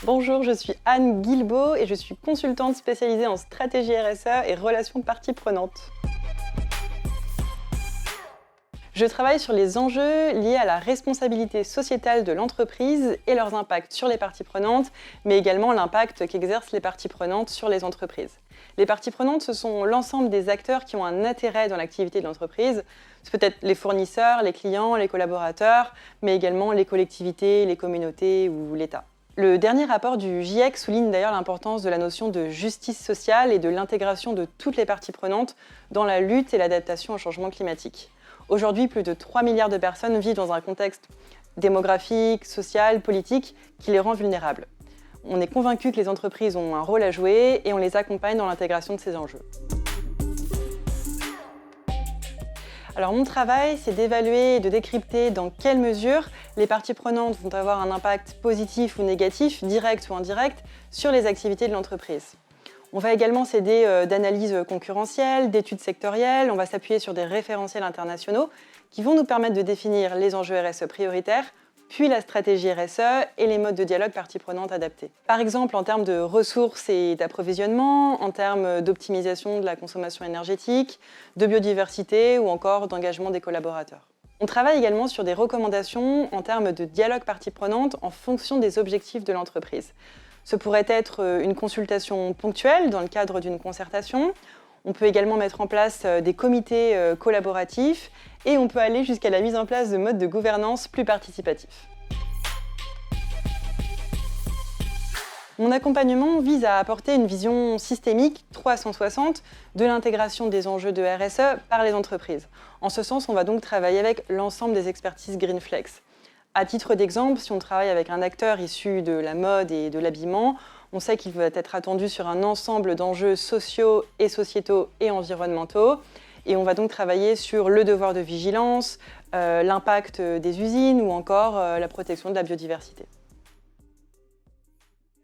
Bonjour, je suis Anne Guilbeault et je suis consultante spécialisée en stratégie RSE et relations parties prenantes. Je travaille sur les enjeux liés à la responsabilité sociétale de l'entreprise et leurs impacts sur les parties prenantes, mais également l'impact qu'exercent les parties prenantes sur les entreprises. Les parties prenantes, ce sont l'ensemble des acteurs qui ont un intérêt dans l'activité de l'entreprise. C'est peut-être les fournisseurs, les clients, les collaborateurs, mais également les collectivités, les communautés ou l'État. Le dernier rapport du GIEC souligne d'ailleurs l'importance de la notion de justice sociale et de l'intégration de toutes les parties prenantes dans la lutte et l'adaptation au changement climatique. Aujourd'hui, plus de 3 milliards de personnes vivent dans un contexte démographique, social, politique qui les rend vulnérables. On est convaincu que les entreprises ont un rôle à jouer et on les accompagne dans l'intégration de ces enjeux. Alors mon travail, c'est d'évaluer et de décrypter dans quelle mesure les parties prenantes vont avoir un impact positif ou négatif, direct ou indirect, sur les activités de l'entreprise. On va également s'aider d'analyses concurrentielles, d'études sectorielles, on va s'appuyer sur des référentiels internationaux qui vont nous permettre de définir les enjeux RSE prioritaires, puis la stratégie RSE et les modes de dialogue parties prenantes adaptés. Par exemple, en termes de ressources et d'approvisionnement, en termes d'optimisation de la consommation énergétique, de biodiversité ou encore d'engagement des collaborateurs. On travaille également sur des recommandations en termes de dialogue parties prenantes en fonction des objectifs de l'entreprise. Ce pourrait être une consultation ponctuelle dans le cadre d'une concertation. On peut également mettre en place des comités collaboratifs et on peut aller jusqu'à la mise en place de modes de gouvernance plus participatifs. Mon accompagnement vise à apporter une vision systémique 360 de l'intégration des enjeux de RSE par les entreprises. En ce sens, on va donc travailler avec l'ensemble des expertises Greenflex. À titre d'exemple, si on travaille avec un acteur issu de la mode et de l'habillement, on sait qu'il va être attendu sur un ensemble d'enjeux sociaux et sociétaux et environnementaux. Et on va donc travailler sur le devoir de vigilance, l'impact des usines ou encore la protection de la biodiversité.